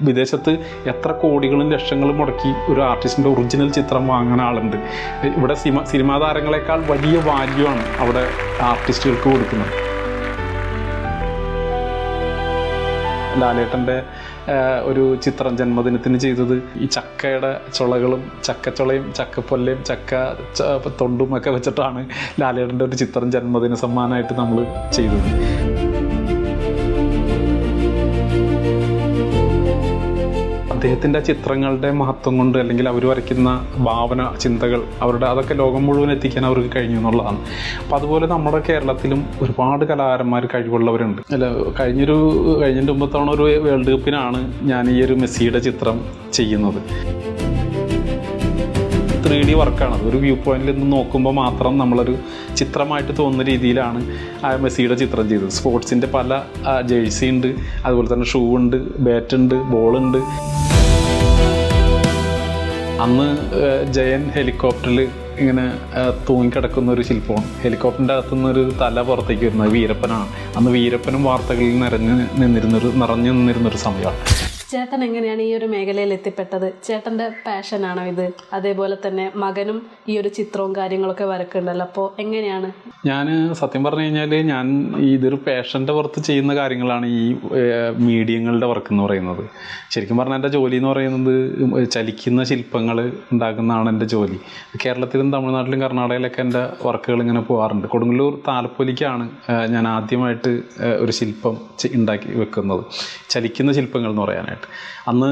വിദേശത്ത് എത്ര കോടികളും ലക്ഷങ്ങളും മുടക്കി ഒരു ആർട്ടിസ്റ്റിൻ്റെ ഒറിജിനൽ ചിത്രം വാങ്ങുന്ന ആളുണ്ട്. ഇവിടെ സിനിമാ താരങ്ങളെക്കാൾ വലിയ വാല്യൂ ആണ് അവിടെ ആർട്ടിസ്റ്റുകൾക്ക് കൊടുക്കുന്നത്. ലാലേട്ടൻ്റെ ഒരു ചിത്രം ജന്മദിനത്തിന് ചെയ്തത് ഈ ചക്കയുടെ ചുളകളും ചക്കച്ചുളയും ചക്കപ്പൊല്ലയും തൊണ്ടും ഒക്കെ വെച്ചിട്ടാണ് ലാലേട്ടൻ്റെ ഒരു ചിത്രം ജന്മദിന സമ്മാനമായിട്ട് നമ്മൾ ചെയ്തത്. അദ്ദേഹത്തിൻ്റെ ചിത്രങ്ങളുടെ മഹത്വം കൊണ്ട് അല്ലെങ്കിൽ അവർ വരയ്ക്കുന്ന ഭാവന ചിന്തകൾ അതൊക്കെ ലോകം മുഴുവൻ എത്തിക്കാൻ അവർക്ക് കഴിഞ്ഞു എന്നുള്ളതാണ്. അപ്പോൾ അതുപോലെ നമ്മുടെ കേരളത്തിലും ഒരുപാട് കലാകാരന്മാർ കഴിവുള്ളവരുണ്ട്. കഴിഞ്ഞതിൻ്റെ മുമ്പത്തവണ ഒരു വേൾഡ് കപ്പിനാണ് ഞാൻ ഈ ഒരു മെസ്സിയുടെ ചിത്രം ചെയ്യുന്നത്. 3D വർക്കാണത്. ഒരു വ്യൂ പോയിന്റിൽ നിന്ന് നോക്കുമ്പോൾ മാത്രം നമ്മളൊരു ചിത്രമായിട്ട് തോന്നുന്ന രീതിയിലാണ് ആ മെസ്സിയുടെ ചിത്രം ചെയ്തത്. സ്പോർട്സിൻ്റെ പല ജേഴ്സി ഉണ്ട്, അതുപോലെ തന്നെ ഷൂ ഉണ്ട്, ബാറ്റ് ഉണ്ട്, ബോളുണ്ട്. അന്ന് ജയൻ ഹെലികോപ്റ്ററിൽ ഇങ്ങനെ തൂങ്ങിക്കിടക്കുന്ന ഒരു ശില്പമാണ്. ഹെലികോപ്റ്ററിൻ്റെ അകത്തുനിന്നൊരു തല പുറത്തേക്ക് വരുന്നത് വീരപ്പനാണ്. അന്ന് വീരപ്പനും വാർത്തകളിൽ നിറഞ്ഞു നിന്നിരുന്നൊരു സമയമാണ്. ചേട്ടൻ എങ്ങനെയാണ് ഈ ഒരു മേഖലയിൽ എത്തിപ്പെട്ടത്? ചേട്ടൻ്റെ പാഷനാണോ ഇത്? അതേപോലെ തന്നെ മകനും ഈ ഒരു ചിത്രവും കാര്യങ്ങളൊക്കെ വരക്കുന്നുണ്ടല്ലോ, അപ്പോൾ എങ്ങനെയാണ്? ഞാൻ സത്യം പറഞ്ഞു കഴിഞ്ഞാൽ ഇതൊരു പാഷൻ്റെ പുറത്ത് ചെയ്യുന്ന കാര്യങ്ങളാണ് ഈ മീഡിയങ്ങളുടെ വർക്ക് എന്ന് പറയുന്നത്. ശരിക്കും പറഞ്ഞാൽ എൻ്റെ ജോലി എന്ന് പറയുന്നത് ചലിക്കുന്ന ശില്പങ്ങൾ ഉണ്ടാക്കുന്നതാണ് എൻ്റെ ജോലി. കേരളത്തിലും തമിഴ്നാട്ടിലും കർണാടകയിലൊക്കെ എൻ്റെ വർക്കുകൾ ഇങ്ങനെ പോകാറുണ്ട്. കൊടുങ്ങല്ലൂർ താലപ്പൊലിക്കാണ് ഞാൻ ആദ്യമായിട്ട് ഒരു ശില്പം ഉണ്ടാക്കി വെക്കുന്നത്, ചലിക്കുന്ന ശില്പങ്ങൾ എന്ന് പറയാനായിട്ട്. അന്ന്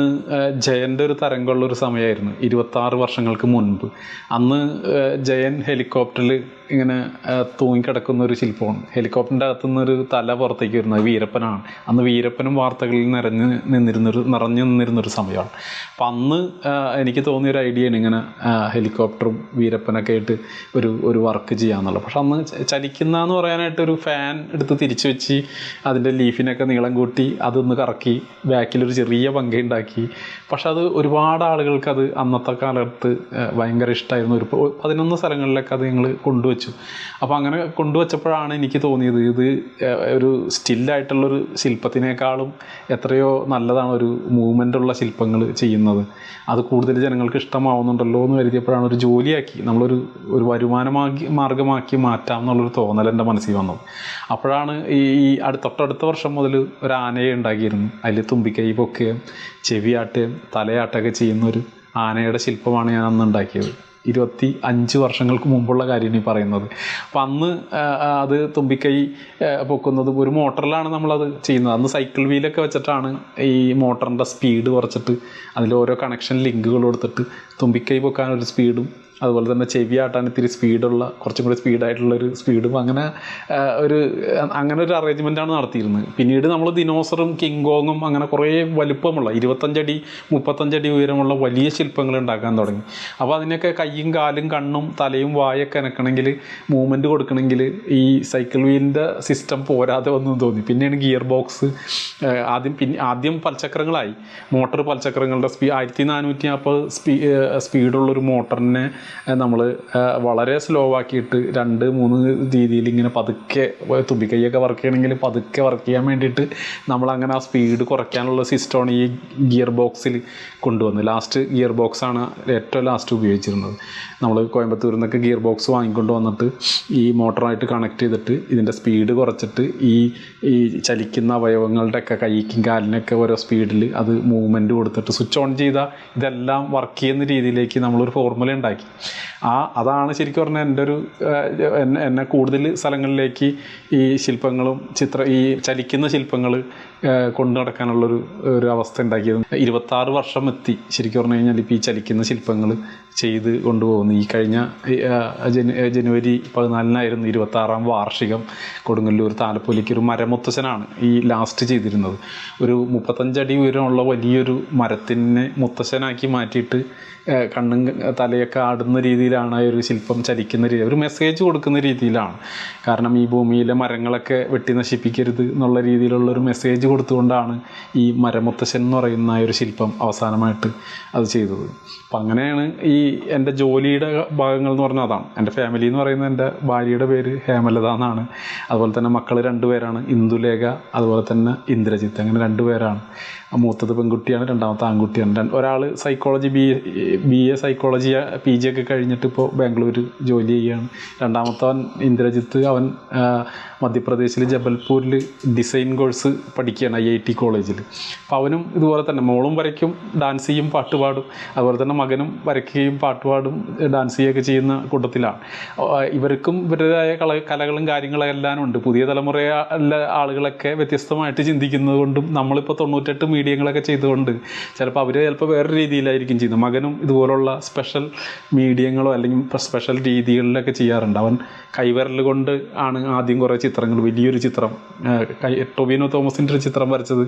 ജയൻ്റെ ഒരു തരംഗമുള്ളൊരു സമയമായിരുന്നു, 26 വർഷങ്ങൾക്ക് മുൻപ്. അന്ന് ജയൻ ഹെലികോപ്റ്ററിൽ ഇങ്ങനെ തൂങ്ങിക്കിടക്കുന്ന ഒരു ശില്പമാണ്. ഹെലികോപ്റ്ററിൻ്റെ അകത്തുനിന്നൊരു തല പുറത്തേക്ക് വരുന്നത് വീരപ്പനാണ്. അന്ന് വീരപ്പനും വാർത്തകളിൽ നിറഞ്ഞു നിന്നിരുന്നൊരു സമയമാണ്. അപ്പം അന്ന് എനിക്ക് തോന്നിയൊരു ഐഡിയയാണ് ഇങ്ങനെ ഹെലികോപ്റ്ററും വീരപ്പനൊക്കെ ആയിട്ട് ഒരു വർക്ക് ചെയ്യാമെന്നുള്ളത്. പക്ഷെ അന്ന് ചലിക്കുന്നതെന്ന് പറയാനായിട്ട് ഒരു ഫാൻ എടുത്ത് തിരിച്ചു വെച്ച് അതിൻ്റെ ലീഫിനൊക്കെ നീളം കൂട്ടി അതൊന്ന് കറക്കി ബാക്കിലൊരു ചെറിയ പങ്കയുണ്ടാക്കി. പക്ഷെ അത് ഒരുപാട് ആളുകൾക്ക് അത് അന്നത്തെ കാലത്ത് ഭയങ്കര ഇഷ്ടമായിരുന്നു. ഒരു 11 സ്ഥലങ്ങളിലൊക്കെ അത് ഞങ്ങൾ കൊണ്ടുവച്ചു. അപ്പോൾ അങ്ങനെ കൊണ്ടുവച്ചപ്പോഴാണ് എനിക്ക് തോന്നിയത് ഇത് ഒരു സ്റ്റില്ലായിട്ടുള്ളൊരു ശില്പത്തിനേക്കാളും എത്രയോ നല്ലതാണ് ഒരു മൂവ്മെൻ്റുള്ള ശില്പങ്ങൾ ചെയ്യുന്നത്. അത് കൂടുതൽ ജനങ്ങൾക്ക് ഇഷ്ടമാവുന്നുണ്ടല്ലോ എന്ന് കരുതിയപ്പോഴാണ് ഒരു ജോലിയാക്കി നമ്മളൊരു വരുമാനമാർഗമാക്കി മാറ്റാം എന്നുള്ളൊരു തോന്നൽ എൻ്റെ മനസ്സിൽ വന്നത്. അപ്പോഴാണ് ഈ തൊട്ടടുത്ത വർഷം മുതൽ ഒരു ആനയെ ഉണ്ടാക്കിയിരുന്നു. അതിൽ തുമ്പിക്കൈ പൊക്കുകയും ചെവിയാട്ടുകയും തലയാട്ടൊക്കെ ചെയ്യുന്നൊരു ആനയുടെ ശില്പമാണ് ഞാൻ അന്ന് ഉണ്ടാക്കിയത്. 25 വർഷങ്ങൾക്ക് മുമ്പുള്ള കാര്യമാണ് ഈ പറയുന്നത്. അപ്പം അന്ന് അത് തുമ്പിക്കൈ പൊക്കുന്നത് ഒരു മോട്ടറിലാണ് നമ്മളത് ചെയ്യുന്നത്. അന്ന് സൈക്കിൾ വീലൊക്കെ വെച്ചിട്ടാണ് ഈ മോട്ടറിൻ്റെ സ്പീഡ് കുറച്ചിട്ട് അതിൽ ഓരോ കണക്ഷൻ ലിങ്കുകൾ കൊടുത്തിട്ട് തുമ്പിക്കൈ പൊക്കാനൊരു സ്പീഡും അതുപോലെ തന്നെ ചെവിയാട്ടാൻ ഇത്തിരി സ്പീഡുള്ള കുറച്ചും കൂടി സ്പീഡായിട്ടുള്ളൊരു സ്പീഡും അങ്ങനെ ഒരു അറേഞ്ച്മെൻറ്റാണ് നടത്തിയിരുന്നത്. പിന്നീട് നമ്മൾ ദിനോസറും കിങ്കോങ്ങും അങ്ങനെ കുറേ വലുപ്പമുള്ള 25 അടി 35 അടി ഉയരമുള്ള വലിയ ശില്പങ്ങൾ ഉണ്ടാക്കാൻ തുടങ്ങി. അപ്പോൾ അതിനൊക്കെ കയ്യും കാലും കണ്ണും തലയും വായൊക്കെ അനക്കണമെങ്കിൽ മൂവ്മെൻറ്റ് കൊടുക്കണമെങ്കിൽ ഈ സൈക്കിൾ വീലിൻ്റെ സിസ്റ്റം പോരാതെ വന്നു തോന്നി. പിന്നെയാണ് ഗിയർ ബോക്സ് ആദ്യം പൽചക്രങ്ങളായി. മോട്ടർ പൽചക്രങ്ങളുടെ 1450 സ്പീഡുള്ളൊരു മോട്ടറിനെ നമ്മൾ വളരെ സ്ലോ ആക്കിയിട്ട് 2-3 രീതിയിൽ ഇങ്ങനെ പതുക്കെ തുമ്പിക്കൈയൊക്കെ വർക്ക് ചെയ്യണമെങ്കിൽ പതുക്കെ വർക്ക് ചെയ്യാൻ വേണ്ടിയിട്ട് നമ്മളങ്ങനെ ആ സ്പീഡ് കുറയ്ക്കാനുള്ള സിസ്റ്റമാണ് ഈ ഗിയർ ബോക്സിൽ കൊണ്ടുവന്നത്. ലാസ്റ്റ് ഗിയർ ബോക്സാണ് ഏറ്റവും ലാസ്റ്റ് ഉപയോഗിച്ചിരുന്നത്. നമ്മൾ കോയമ്പത്തൂരിൽ നിന്നൊക്കെ ഗിയർ ബോക്സ് വാങ്ങിക്കൊണ്ട് വന്നിട്ട് ഈ മോട്ടറായിട്ട് കണക്ട് ചെയ്തിട്ട് ഇതിൻ്റെ സ്പീഡ് കുറച്ചിട്ട് ഈ ചലിക്കുന്ന അവയവങ്ങളുടെയൊക്കെ കൈക്കും കാലിനൊക്കെ ഓരോ സ്പീഡിൽ അത് മൂവ്മെൻറ്റ് കൊടുത്തിട്ട് സ്വിച്ച് ഓൺ ചെയ്താൽ ഇതെല്ലാം വർക്ക് ചെയ്യുന്ന രീതിയിലേക്ക് നമ്മളൊരു ഫോർമുല ഉണ്ടാക്കി. അതാണ് ശരിക്കും പറഞ്ഞാൽ എന്നെ കൂടുതൽ സ്ഥലങ്ങളിലേക്ക് ഈ ശില്പങ്ങളും ഈ ചലിക്കുന്ന ശില്പങ്ങൾ കൊണ്ടു നടക്കാനുള്ളൊരു അവസ്ഥ ഉണ്ടാക്കിയത്. 26 വർഷം എത്തി ശരിക്കും പറഞ്ഞു കഴിഞ്ഞാൽ ഇപ്പോൾ ഈ ചലിക്കുന്ന ശില്പങ്ങൾ ചെയ്ത് കൊണ്ടുപോകുന്നു. ഈ കഴിഞ്ഞ ജനുവരി 14-നായിരുന്നു 26ാം വാർഷികം. കൊടുങ്ങല്ലൂർ താലപ്പൊലിക്ക് ഒരു മരമുത്തശ്ശനാണ് ഈ ലാസ്റ്റ് ചെയ്തിരുന്നത്. ഒരു 35 അടി ഉയരമുള്ള വലിയൊരു മരത്തിനെ മുത്തശ്ശനാക്കി മാറ്റിയിട്ട് കണ്ണും തലയൊക്കെ ആടുന്ന രീതിയിലാണ് ആ ഒരു ശില്പം ചലിക്കുന്ന രീതി, ഒരു മെസ്സേജ് കൊടുക്കുന്ന രീതിയിലാണ്. കാരണം ഈ ഭൂമിയിലെ മരങ്ങളൊക്കെ വെട്ടി നശിപ്പിക്കരുത് എന്നുള്ള രീതിയിലുള്ളൊരു മെസ്സേജ് കൊടുത്തുകൊണ്ടാണ് ഈ മരമുത്തശ്ശൻ എന്ന് പറയുന്ന ആ ഒരു ശില്പം അവസാനമായിട്ട് അത് ചെയ്തത്. അപ്പം അങ്ങനെയാണ് ഈ എൻ്റെ ജോലിയുടെ ഭാഗങ്ങൾ എന്ന് പറഞ്ഞാൽ അതാണ്. എൻ്റെ ഫാമിലി എന്ന് പറയുന്നത് എൻ്റെ ഭാര്യയുടെ പേര് ഹേമലത എന്നാണ്. അതുപോലെ തന്നെ മക്കൾ 2 പേരാണ്, ഇന്ദുലേഖ അതുപോലെ തന്നെ ഇന്ദ്രജിത്ത്, അങ്ങനെ 2 പേരാണ്. മൂത്തത് പെൺകുട്ടിയാണ്, രണ്ടാമത്തെ ആൺകുട്ടിയാണ്. ഒരാൾ സൈക്കോളജി BA സൈക്കോളജി PG ഒക്കെ കഴിഞ്ഞിട്ട് ഇപ്പോൾ ബാംഗ്ലൂർ ജോലി ചെയ്യുകയാണ്. രണ്ടാമത്തവൻ ഇന്ദ്രജിത്ത്, അവൻ മധ്യപ്രദേശിൽ ജബൽപൂരിൽ ഡിസൈൻ കോഴ്സ് പഠിക്കുകയാണ് IIT കോളേജിൽ. അപ്പോൾ അവനും ഇതുപോലെ തന്നെ മോളും വരയ്ക്കും, ഡാൻസ് ചെയ്യും, പാട്ട് പാടും. അതുപോലെ തന്നെ മകനും വരയ്ക്കുകയും പാട്ട് പാടും, ഡാൻസ് ചെയ്യുകയൊക്കെ ചെയ്യുന്ന കൂട്ടത്തിലാണ്. ഇവർക്കും ഇവരുടേതായ കലകളും കാര്യങ്ങളെല്ലാം ഉണ്ട്. പുതിയ തലമുറയിലെ ആളുകളൊക്കെ വ്യത്യസ്തമായിട്ട് ചിന്തിക്കുന്നത് കൊണ്ടും നമ്മളിപ്പോൾ 98 മീഡിയങ്ങളൊക്കെ ചെയ്തുകൊണ്ട് ചിലപ്പോൾ അവർ വേറെ രീതിയിലായിരിക്കും ചെയ്യുന്നത്. മകനും ഇതുപോലുള്ള സ്പെഷ്യൽ മീഡിയങ്ങളോ അല്ലെങ്കിൽ സ്പെഷ്യൽ രീതികളിലൊക്കെ ചെയ്യാറുണ്ട്. അവൻ കൈവിരൽ കൊണ്ട് ആണ് ആദ്യം കുറേ ചിത്രങ്ങൾ, വലിയൊരു ചിത്രം ടൊവിനോ തോമസിൻ്റെ ഒരു ചിത്രം വരച്ചത്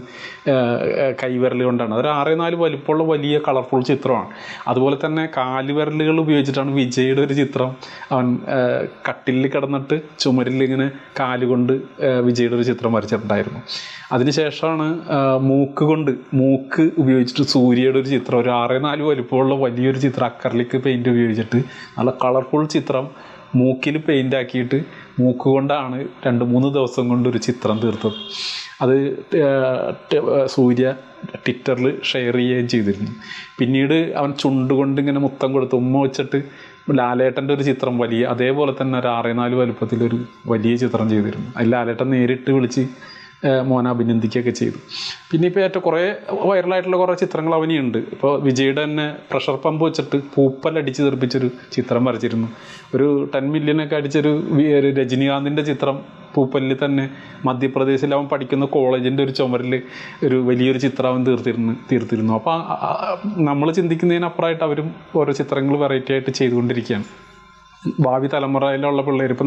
കൈവിരൽ കൊണ്ടാണ്. അതൊരു 6:4 വലിപ്പമുള്ള വലിയ കളർഫുൾ ചിത്രമാണ്. അതുപോലെ തന്നെ കാലുവിരലുകൾ ഉപയോഗിച്ചിട്ടാണ് വിജയുടെ ഒരു ചിത്രം അവൻ കട്ടിലിൽ കിടന്നിട്ട് ചുമരിൽ ഇങ്ങനെ കാലുകൊണ്ട് വിജയുടെ ഒരു ചിത്രം വരച്ചിട്ടുണ്ടായിരുന്നു. അതിനുശേഷമാണ് മൂക്ക് ഉപയോഗിച്ചിട്ട് സൂര്യയുടെ ഒരു ചിത്രം, ഒരു 6:4 വലിപ്പമുള്ള വലിയൊരു ചിത്രം അക്രലിക് പെയിൻറ് ഉപയോഗിച്ചിട്ട് നല്ല കളർഫുൾ ചിത്രം മൂക്കിൽ പെയിൻ്റ് ആക്കിയിട്ട് മൂക്ക് കൊണ്ടാണ് 2-3 ദിവസം കൊണ്ടൊരു ചിത്രം തീർത്തത്. അത് സൂര്യ ട്വിറ്ററിൽ ഷെയർ ചെയ്യുകയും ചെയ്തിരുന്നു. പിന്നീട് അവൻ ചുണ്ടുകൊണ്ട് ഇങ്ങനെ മുത്തം കൊടുത്ത് ഉമ്മ വെച്ചിട്ട് ലാലേട്ടൻ്റെ ഒരു ചിത്രം വലിയ അതേപോലെ തന്നെ ഒരു 6:4 വലുപ്പത്തിലൊരു വലിയ ചിത്രം ചെയ്തിരുന്നു. അതിൽ ലാലേട്ടൻ നേരിട്ട് വിളിച്ച് മോനെ അഭിനന്ദിക്കുകയൊക്കെ ചെയ്തു. പിന്നെ ഇപ്പോൾ ഏറ്റവും കുറേ വൈറലായിട്ടുള്ള കുറേ ചിത്രങ്ങൾ അവനുണ്ട്. ഇപ്പോൾ വിജയുടെ തന്നെ പ്രഷർ പമ്പ് വെച്ചിട്ട് പൂപ്പലടിച്ച് തെറിപ്പിച്ചൊരു ചിത്രം വരച്ചിരുന്നു. ഒരു 10 മില്യണൊക്കെ അടിച്ചൊരു രജനീകാന്തിൻ്റെ ചിത്രം പൂപ്പലിൽ തന്നെ മധ്യപ്രദേശിൽ അവൻ പഠിക്കുന്ന കോളേജിൻ്റെ ഒരു ചുമരിൽ ഒരു വലിയൊരു ചിത്രം അവൻ തീർത്തിരുന്നു. അപ്പോൾ നമ്മൾ ചിന്തിക്കുന്നതിനപ്പുറമായിട്ട് അവരും ഓരോ ചിത്രങ്ങൾ വെറൈറ്റി ആയിട്ട് ചെയ്തുകൊണ്ടിരിക്കുകയാണ്. ഭാവി തലമുറയിലുള്ള പിള്ളേർ ഇപ്പോൾ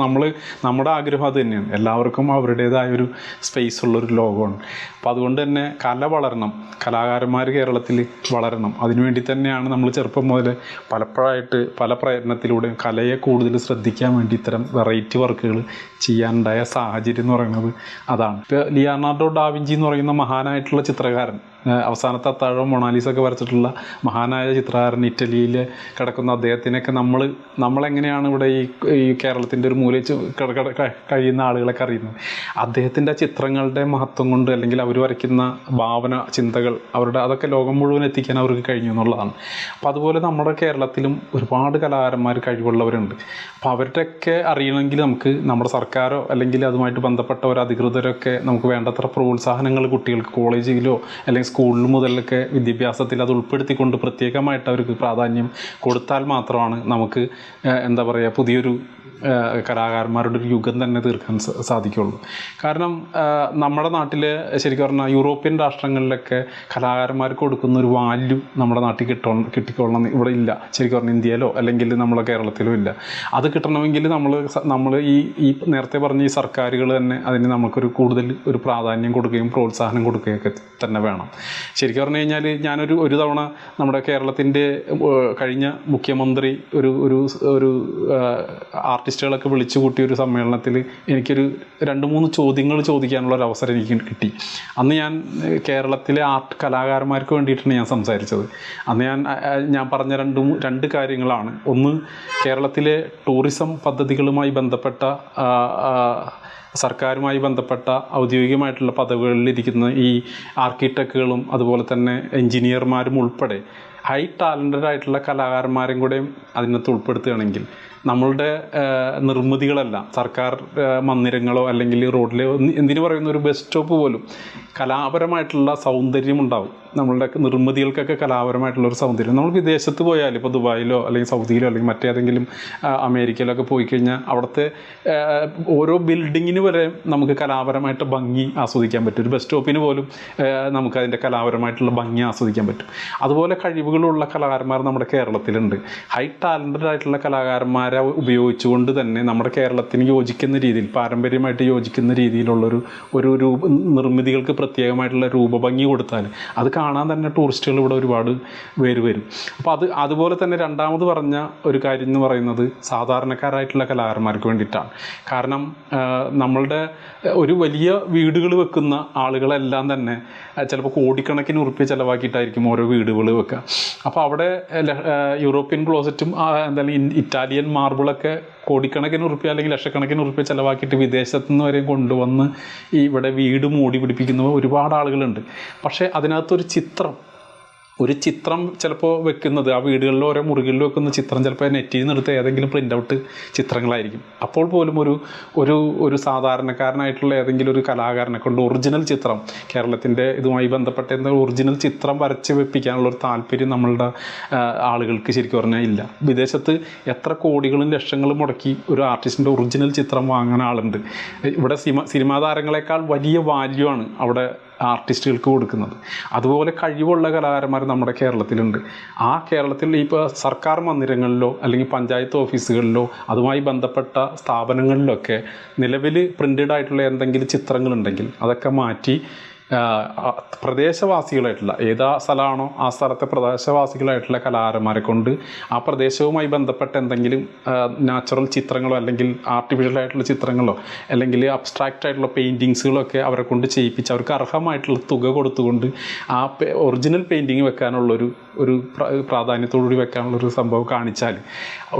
നമ്മുടെ ആഗ്രഹം അത് തന്നെയാണ്. എല്ലാവർക്കും അവരുടേതായൊരു സ്പേസ് ഉള്ളൊരു ലോകമാണ്. അപ്പോൾ അതുകൊണ്ട് തന്നെ കല വളരണം, കലാകാരന്മാർ കേരളത്തിൽ വളരണം. അതിനുവേണ്ടി തന്നെയാണ് നമ്മൾ ചെറുപ്പം മുതൽ പലപ്പോഴായിട്ട് പല പ്രയത്നത്തിലൂടെയും കലയെ കൂടുതൽ ശ്രദ്ധിക്കാൻ വേണ്ടി ഇത്തരം വെറൈറ്റി വർക്കുകൾ ചെയ്യാനുണ്ടായ സാഹചര്യം എന്ന് പറയുന്നത് അതാണ്. ഇപ്പോൾ ലിയോണാർഡോ ഡാവിഞ്ചി എന്ന് പറയുന്ന മഹാനായിട്ടുള്ള ചിത്രകാരൻ, അവസാനത്തെ അത്താഴം മൊണാലിസ ഒക്കെ വരച്ചിട്ടുള്ള മഹാനായ ചിത്രകാരൻ, ഇറ്റലിയിൽ കിടക്കുന്ന അദ്ദേഹത്തിനൊക്കെ നമ്മളെങ്ങനെയാണ് ഇവിടെ ഈ കേരളത്തിൻ്റെ ഒരു മൂലയിൽ കഴിയുന്ന ആളുകളൊക്കെ അറിയുന്നത്. അദ്ദേഹത്തിൻ്റെ ചിത്രങ്ങളുടെ മഹത്വം കൊണ്ട് അല്ലെങ്കിൽ അവർ വരയ്ക്കുന്ന ഭാവന ചിന്തകൾ അതൊക്കെ ലോകം മുഴുവൻ എത്തിക്കാൻ അവർക്ക് കഴിഞ്ഞു എന്നുള്ളതാണ്. അപ്പോൾ അതുപോലെ നമ്മുടെ കേരളത്തിലും ഒരുപാട് കലാകാരന്മാർ കഴിവുള്ളവരുണ്ട്. അപ്പോൾ അവരുടെയൊക്കെ അറിയണമെങ്കിൽ നമുക്ക് നമ്മുടെ സർക്കാരോ അല്ലെങ്കിൽ അതുമായിട്ട് ബന്ധപ്പെട്ട ഒരു അധികൃതരൊക്കെ നമുക്ക് വേണ്ടത്ര പ്രോത്സാഹനങ്ങൾ കുട്ടികൾക്ക് കോളേജിലോ അല്ലെങ്കിൽ സ്കൂളിൽ മുതലൊക്കെ വിദ്യാഭ്യാസത്തിൽ അത് ഉൾപ്പെടുത്തിക്കൊണ്ട് പ്രത്യേകമായിട്ട് അവർക്ക് പ്രാധാന്യം കൊടുത്താൽ മാത്രമാണ് നമുക്ക് എന്താ പറയുക പുതിയൊരു കലാകാരന്മാരുടെ ഒരു യുഗം തന്നെ തീർക്കാൻ സാധിക്കുള്ളൂ. കാരണം നമ്മുടെ നാട്ടിൽ ശരിക്കും പറഞ്ഞാൽ യൂറോപ്യൻ രാഷ്ട്രങ്ങളിലൊക്കെ കലാകാരന്മാർക്ക് കൊടുക്കുന്ന ഒരു വാല്യൂ നമ്മുടെ നാട്ടിൽ കിട്ടിക്കൊള്ളണം ഇവിടെ ഇല്ല. ശരിക്കും പറഞ്ഞാൽ ഇന്ത്യയിലോ അല്ലെങ്കിൽ നമ്മളെ കേരളത്തിലോ ഇല്ല. അത് കിട്ടണമെങ്കിൽ നമ്മൾ ഈ നേരത്തെ പറഞ്ഞ ഈ സർക്കാരുകൾ തന്നെ അതിന് നമുക്കൊരു കൂടുതൽ ഒരു പ്രാധാന്യം കൊടുക്കുകയും പ്രോത്സാഹനം കൊടുക്കുകയൊക്കെ തന്നെ വേണം. ശരിക്കും പറഞ്ഞു കഴിഞ്ഞാൽ ഒരു തവണ നമ്മുടെ കേരളത്തിൻ്റെ കഴിഞ്ഞ മുഖ്യമന്ത്രി ഒരു ആർട്ടിസ്റ്റുകളൊക്കെ വിളിച്ചു കൂട്ടിയ ഒരു സമ്മേളനത്തിൽ എനിക്കൊരു 2-3 ചോദ്യങ്ങൾ ചോദിക്കാനുള്ള ഒരു അവസരം എനിക്ക് കിട്ടി. അന്ന് ഞാൻ കേരളത്തിലെ ആർട്ട് കലാകാരന്മാർക്ക് വേണ്ടിയിട്ടാണ് ഞാൻ സംസാരിച്ചത്. അന്ന് ഞാൻ പറഞ്ഞ രണ്ട് കാര്യങ്ങളാണ്. ഒന്ന്, കേരളത്തിലെ ടൂറിസം പദ്ധതികളുമായി ബന്ധപ്പെട്ട സർക്കാരുമായി ബന്ധപ്പെട്ട ഔദ്യോഗികമായിട്ടുള്ള പദവികളിലിരിക്കുന്ന ഈ ആർക്കിടെക്റ്റുകളും അതുപോലെ തന്നെ എൻജിനീയർമാരും ഉൾപ്പെടെ ഹൈ ടാലൻറ്റഡ് ആയിട്ടുള്ള കലാകാരന്മാരും കൂടെയും അതിനകത്ത് ഉൾപ്പെടുത്തുകയാണെങ്കിൽ നമ്മളുടെ നിർമ്മിതികളെല്ലാം സർക്കാർ മന്ദിരങ്ങളോ അല്ലെങ്കിൽ റോഡിലോ എന്തിനു പറയുന്ന ഒരു ബസ് സ്റ്റോപ്പ് പോലും കലാപരമായിട്ടുള്ള സൗന്ദര്യം ഉണ്ടാവും. നമ്മളുടെ നിർമ്മിതികൾക്കൊക്കെ കലാപരമായിട്ടുള്ളൊരു സൗന്ദര്യം. നമ്മൾ വിദേശത്ത് പോയാൽ ഇപ്പോൾ ദുബായിലോ അല്ലെങ്കിൽ സൗദിയിലോ അല്ലെങ്കിൽ മറ്റേതെങ്കിലും അമേരിക്കയിലൊക്കെ പോയി കഴിഞ്ഞാൽ അവിടുത്തെ ഓരോ ബിൽഡിങ്ങിന് വരെ നമുക്ക് കലാപരമായിട്ട് ഭംഗി ആസ്വദിക്കാൻ പറ്റും. ഒരു ബസ് സ്റ്റോപ്പിന് പോലും നമുക്കതിൻ്റെ കലാപരമായിട്ടുള്ള ഭംഗി ആസ്വദിക്കാൻ പറ്റും. അതുപോലെ കഴിവുകളുള്ള കലാകാരന്മാർ നമ്മുടെ കേരളത്തിലുണ്ട്. ഹൈ ടാലൻറ്റഡ് ആയിട്ടുള്ള കലാകാരന്മാരെ ഉപയോഗിച്ചുകൊണ്ട് തന്നെ നമ്മുടെ കേരളത്തിന് യോജിക്കുന്ന രീതിയിൽ, പാരമ്പര്യമായിട്ട് യോജിക്കുന്ന രീതിയിലുള്ളൊരു നിർമ്മിതികൾക്ക് പ്രത്യേകമായിട്ടുള്ള രൂപഭംഗി കൊടുത്താൽ അത് കാണാൻ തന്നെ ടൂറിസ്റ്റുകൾ ഇവിടെ ഒരുപാട് പേര് വരും. അപ്പോൾ അതുപോലെ തന്നെ രണ്ടാമത് പറഞ്ഞ ഒരു കാര്യം എന്ന് പറയുന്നത് സാധാരണക്കാരായിട്ടുള്ള കലാകാരന്മാർക്ക് വേണ്ടിയിട്ടാണ്. കാരണം നമ്മളുടെ ഒരു വലിയ വീടുകൾ വെക്കുന്ന ആളുകളെല്ലാം തന്നെ ചിലപ്പോൾ കോടിക്കണക്കിന് ഉറുപ്പിക ചിലവാക്കിയിട്ടായിരിക്കും ഓരോ വീടുകൾ വെക്കുക. അപ്പോൾ അവിടെ യൂറോപ്യൻ ക്ലോസറ്റും എന്തായാലും ഇറ്റാലിയൻ മാർബിളൊക്കെ കോടിക്കണക്കിന് ഉറുപ്പ്യ അല്ലെങ്കിൽ ലക്ഷക്കണക്കിന് ഉറുപ്പ്യ ചിലവാക്കിയിട്ട് വിദേശത്തു നിന്ന് വരെ കൊണ്ടുവന്ന് ഈ ഇവിടെ വീട് മൂടി പിടിപ്പിക്കുന്ന ഒരുപാട് ആളുകളുണ്ട്. പക്ഷേ അതിനകത്തൊരു ചിത്രം ചിലപ്പോൾ വെക്കുന്നത് ആ വീടുകളിൽ ഓരോ മുറികളിൽ വെക്കുന്ന ചിത്രം ചിലപ്പോൾ നെറ്റിൽ നിന്ന് എടുത്ത് ഏതെങ്കിലും പ്രിൻ്റ് ഔട്ട് ചിത്രങ്ങളായിരിക്കും. അപ്പോൾ പോലും ഒരു സാധാരണക്കാരനായിട്ടുള്ള ഏതെങ്കിലും ഒരു കലാകാരനെ കൊണ്ട് ഒറിജിനൽ ചിത്രം, കേരളത്തിൻ്റെ ഇതുമായി ബന്ധപ്പെട്ട എന്തെങ്കിലും ഒറിജിനൽ ചിത്രം വരച്ച് വെപ്പിക്കാനുള്ള ഒരു താല്പര്യം നമ്മളുടെ ആളുകൾക്ക് ശരിക്കും പറഞ്ഞാൽ ഇല്ല. വിദേശത്ത് എത്ര കോടികളും ലക്ഷങ്ങളും മുടക്കി ഒരു ആർട്ടിസ്റ്റിൻ്റെ ഒറിജിനൽ ചിത്രം വാങ്ങാൻ ആളുണ്ട്. ഇവിടെ സിനിമാ താരങ്ങളെക്കാൾ വലിയ വാല്യൂ ആണ് അവിടെ ആർട്ടിസ്റ്റുകൾക്ക് കൊടുക്കുന്നത്. അതുപോലെ കഴിവുള്ള കലാകാരന്മാർ നമ്മുടെ കേരളത്തിലുണ്ട്. ആ കേരളത്തിൽ ഇപ്പോൾ സർക്കാർ മന്ദിരങ്ങളിലോ അല്ലെങ്കിൽ പഞ്ചായത്ത് ഓഫീസുകളിലോ അതുമായി ബന്ധപ്പെട്ട സ്ഥാപനങ്ങളിലൊക്കെ നിലവിൽ പ്രിൻ്റഡ് ആയിട്ടുള്ള എന്തെങ്കിലും ചിത്രങ്ങളുണ്ടെങ്കിൽ അതൊക്കെ മാറ്റി പ്രദേശവാസികളായിട്ടുള്ള ഏതാ സ്ഥലമാണോ ആ സ്ഥലത്തെ പ്രദേശവാസികളായിട്ടുള്ള കലാകാരന്മാരെ കൊണ്ട് ആ പ്രദേശവുമായി ബന്ധപ്പെട്ട എന്തെങ്കിലും നാച്ചുറൽ ചിത്രങ്ങളോ അല്ലെങ്കിൽ ആർട്ടിഫിഷ്യൽ ആയിട്ടുള്ള ചിത്രങ്ങളോ അല്ലെങ്കിൽ അബ്സ്ട്രാക്റ്റ് ആയിട്ടുള്ള പെയിൻറ്റിങ്സുകളോ ഒക്കെ അവരെ കൊണ്ട് ചെയ്യിപ്പിച്ച് അവർക്ക് അർഹമായിട്ടുള്ള തുക കൊടുത്തുകൊണ്ട് ആ ഒറിജിനൽ പെയിൻറ്റിങ് വെക്കാനുള്ളൊരു പ്രാധാന്യത്തോടുകൂടി വെക്കാനുള്ളൊരു സംഭവം കാണിച്ചാൽ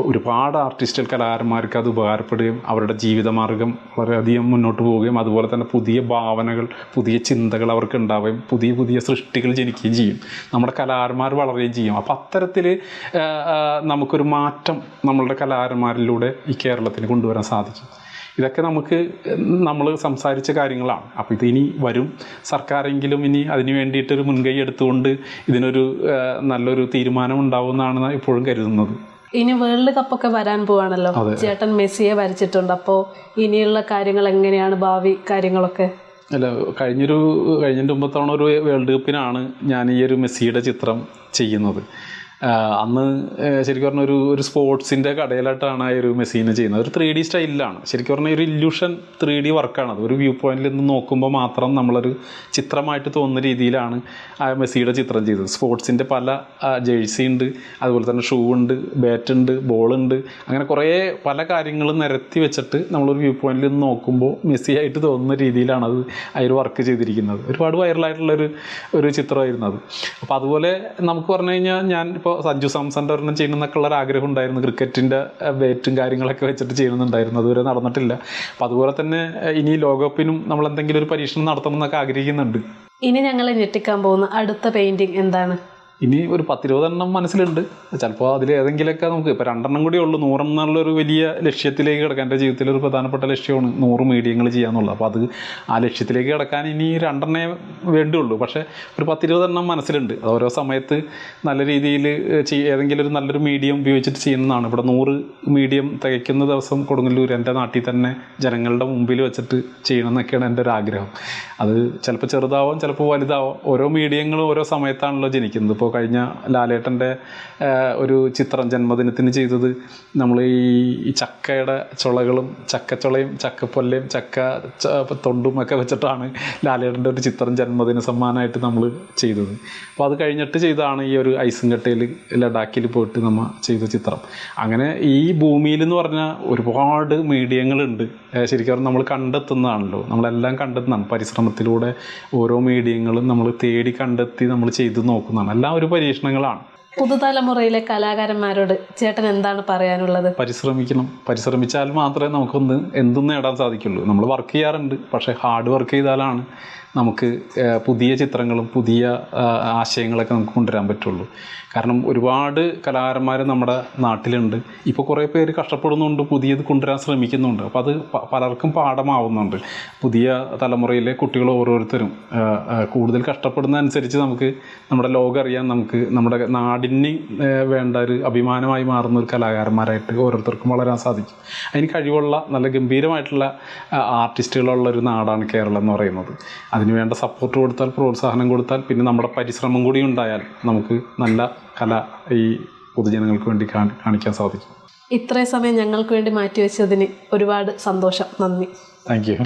ഒരുപാട് ആർട്ടിസ്റ്റുകൾ കലാകാരന്മാർക്ക് അത് ഉപകാരപ്പെടുകയും അവരുടെ ജീവിതമാർഗം വളരെയധികം മുന്നോട്ട് പോവുകയും അതുപോലെ തന്നെ പുതിയ ഭാവനകൾ, പുതിയ ചിന്തകൾ അവർക്ക് ഉണ്ടാവുകയും പുതിയ സൃഷ്ടികൾ ജനിക്കുകയും ചെയ്യും. നമ്മുടെ കലാകാരന്മാർ വളരുകയും ചെയ്യും. അപ്പം അത്തരത്തിൽ നമുക്കൊരു മാറ്റം നമ്മളുടെ കലാകാരന്മാരിലൂടെ ഈ കേരളത്തിന് കൊണ്ടുവരാൻ സാധിക്കും. ഇതൊക്കെ നമ്മൾ സംസാരിച്ച കാര്യങ്ങളാണ്. അപ്പോൾ ഇതിനി വരും സർക്കാരെങ്കിലും ഇനി അതിന് വേണ്ടിയിട്ടൊരു മുൻകൈ എടുത്തുകൊണ്ട് ഇതിനൊരു നല്ലൊരു തീരുമാനം ഉണ്ടാവുമെന്നാണ് ഇപ്പോഴും കരുതുന്നത്. ഇനി വേൾഡ് കപ്പൊക്കെ വരാൻ പോവാണല്ലോ. ചേട്ടൻ മെസ്സിയെ വരച്ചിട്ടുണ്ട്. അപ്പോൾ ഇനിയുള്ള കാര്യങ്ങൾ എങ്ങനെയാണ്, ഭാവി കാര്യങ്ങളൊക്കെ? അല്ല, കഴിഞ്ഞ മുമ്പത്തവണ ഒരു വേൾഡ് കപ്പിനാണ് ഞാൻ ഈ ഒരു മെസ്സിയുടെ ചിത്രം ചെയ്യുന്നത്. അന്ന് ശരിക്കും പറഞ്ഞാൽ ഒരു സ്പോർട്സിൻ്റെ കടയിലായിട്ടാണ് ആ ഒരു മെസ്സീനെ ചെയ്യുന്നത്. ഒരു 3D സ്റ്റൈലിലാണ്. ശരിക്കും പറഞ്ഞാൽ ഒരു ഇല്യൂഷൻ 3D വർക്കാണത്. ഒരു വ്യൂ പോയിന്റിൽ നിന്ന് നോക്കുമ്പോൾ മാത്രം നമ്മളൊരു ചിത്രമായിട്ട് തോന്നുന്ന രീതിയിലാണ് ആ മെസ്സിയുടെ ചിത്രം ചെയ്തത്. സ്പോർട്സിൻ്റെ പല ജേഴ്സി ഉണ്ട്, അതുപോലെ തന്നെ ഷൂ ഉണ്ട്, ബാറ്റ് ഉണ്ട്, ബോളുണ്ട്, അങ്ങനെ കുറേ പല കാര്യങ്ങളും നിരത്തി വെച്ചിട്ട് നമ്മളൊരു വ്യൂ പോയിന്റിൽ നിന്ന് നോക്കുമ്പോൾ മെസ്സി ആയിട്ട് തോന്നുന്ന രീതിയിലാണ് അത് ആ ഒരു വർക്ക് ചെയ്തിരിക്കുന്നത്. ഒരുപാട് വൈറലായിട്ടുള്ളൊരു ചിത്രമായിരുന്നു അത്. അപ്പോൾ അതുപോലെ നമുക്ക് പറഞ്ഞു കഴിഞ്ഞാൽ ഞാൻ ഇപ്പോൾ സഞ്ജു സാംസന്റെ ഒരെണ്ണം ചെയ്യണമെന്നൊക്കെ ഉള്ളൊരു ആഗ്രഹം ഉണ്ടായിരുന്നു. ക്രിക്കറ്റിൻ്റെ ബാറ്റും കാര്യങ്ങളൊക്കെ വെച്ചിട്ട് ചെയ്യണമെന്നുണ്ടായിരുന്നു. അതുവരെ നടന്നിട്ടില്ല. അപ്പോൾ അതുപോലെ തന്നെ ഇനി ലോകകപ്പിനും നമ്മൾ എന്തെങ്കിലും ഒരു പരീക്ഷണം നടത്തണം എന്നൊക്കെ ആഗ്രഹിക്കുന്നുണ്ട്. ഇനി ഞങ്ങളെ ഞെട്ടിക്കാൻ പോകുന്ന അടുത്ത പെയിൻറ്റിങ് എന്താണ്? ഇനി ഒരു 10-20 മനസ്സിലുണ്ട്. ചിലപ്പോൾ അതിൽ ഏതെങ്കിലുമൊക്കെ നമുക്ക് ഇപ്പോൾ 2 കൂടി ഉള്ളൂ 100 എന്നുള്ളൊരു വലിയ ലക്ഷ്യത്തിലേക്ക് കിടക്കാൻ. എൻ്റെ ജീവിതത്തിൽ ഒരു പ്രധാനപ്പെട്ട ലക്ഷ്യമാണ് 100 മീഡിയങ്ങൾ ചെയ്യാന്നുള്ളത്. അപ്പോൾ അത് ആ ലക്ഷ്യത്തിലേക്ക് കിടക്കാൻ ഇനി 2 വേണ്ടിയുള്ളൂ. പക്ഷേ ഒരു 10-20 മനസ്സിലുണ്ട്. അത് ഓരോ സമയത്ത് നല്ല രീതിയിൽ ഏതെങ്കിലും ഒരു നല്ലൊരു മീഡിയം ഉപയോഗിച്ചിട്ട് ചെയ്യുന്നതാണ്. ഇവിടെ 100 മീഡിയം തികയ്ക്കുന്ന ദിവസം കൊടുങ്ങല്ലൂർ എൻ്റെ നാട്ടിൽ തന്നെ ജനങ്ങളുടെ മുമ്പിൽ വെച്ചിട്ട് ചെയ്യണമെന്നൊക്കെയാണ് എൻ്റെ ഒരു ആഗ്രഹം. അത് ചിലപ്പോൾ ചെറുതാവാം, ചിലപ്പോൾ വലുതാവാം. ഓരോ മീഡിയങ്ങളും ഓരോ സമയത്താണല്ലോ ജനിക്കുന്നത്. ഇപ്പോൾ കഴിഞ്ഞ ലാലേട്ടൻ്റെ ഒരു ചിത്രം ജന്മദിനത്തിന് ചെയ്തത് നമ്മൾ ഈ ചക്കയുടെ ചുളകളും ചക്കച്ചുളയും ചക്കപ്പൊല്ലയും തൊണ്ടും ഒക്കെ വെച്ചിട്ടാണ് ലാലേട്ടൻ്റെ ഒരു ചിത്രം ജന്മദിന സമ്മാനമായിട്ട് നമ്മൾ ചെയ്തത്. അപ്പോൾ അത് കഴിഞ്ഞിട്ട് ചെയ്തതാണ് ഈ ഒരു ഐസുംകട്ടയിൽ ലഡാക്കിൽ പോയിട്ട് നമ്മൾ ചെയ്ത ചിത്രം. അങ്ങനെ ഈ ഭൂമിയിൽ എന്ന് പറഞ്ഞാൽ ഒരുപാട് മീഡിയങ്ങളുണ്ട്. ശരിക്കും നമ്മൾ കണ്ടെത്തുന്നതാണല്ലോ, നമ്മളെല്ലാം കണ്ടെത്തുന്നതാണ്. പരിശ്രമത്തിലൂടെ ഓരോ മീഡിയങ്ങളും നമ്മൾ തേടി കണ്ടെത്തി നമ്മൾ ചെയ്ത് നോക്കുന്നതാണ്. എല്ലാം ഒരു പരീക്ഷണങ്ങളാണ്. പുതുതലമുറയിലെ കലാകാരന്മാരോട് ചേട്ടൻ എന്താണ് പറയാനുള്ളത്? പരിശ്രമിച്ചാൽ മാത്രമേ നമുക്കൊന്ന് എന്തും നേടാൻ സാധിക്കുള്ളൂ. നമ്മൾ വർക്ക് ചെയ്യാറുണ്ട്, പക്ഷേ ഹാർഡ് വർക്ക് ചെയ്താലാണ് നമുക്ക് പുതിയ ചിത്രങ്ങളും പുതിയ ആശയങ്ങളൊക്കെ നമുക്ക് കൊണ്ടുവരാൻ പറ്റുള്ളൂ. കാരണം ഒരുപാട് കലാകാരന്മാർ നമ്മുടെ നാട്ടിലുണ്ട്. ഇപ്പോൾ കുറേ പേര് കഷ്ടപ്പെടുന്നുണ്ട്, പുതിയത് കൊണ്ടുവരാൻ ശ്രമിക്കുന്നുണ്ട്. അപ്പോൾ അത് പലർക്കും പാഠമാവുന്നുണ്ട്. പുതിയ തലമുറയിലെ കുട്ടികൾ ഓരോരുത്തരും കൂടുതൽ കഷ്ടപ്പെടുന്നതനുസരിച്ച് നമുക്ക് നമ്മുടെ ലോകം അറിയാൻ, നമുക്ക് നമ്മുടെ നാടിന് വേണ്ട ഒരു അഭിമാനമായി മാറുന്ന ഒരു കലാകാരന്മാരായിട്ട് ഓരോരുത്തർക്കും വളരാൻ സാധിക്കും. അതിന് കഴിവുള്ള നല്ല ഗംഭീരമായിട്ടുള്ള ആർട്ടിസ്റ്റുകളുള്ളൊരു നാടാണ് കേരളം എന്ന് പറയുന്നത്. അതിനുവേണ്ട സപ്പോർട്ട് കൊടുത്താൽ, പ്രോത്സാഹനം കൊടുത്താൽ, പിന്നെ നമ്മുടെ പരിശ്രമം കൂടി ഉണ്ടായാൽ നമുക്ക് നല്ല കല ഈ പൊതുജനങ്ങൾക്ക് വേണ്ടി കാണിക്കാൻ സാധിക്കും. ഇത്രയും സമയം ഞങ്ങൾക്ക് വേണ്ടി മാറ്റിവെച്ചതിന് ഒരുപാട് സന്തോഷം. നന്ദി. Thank you.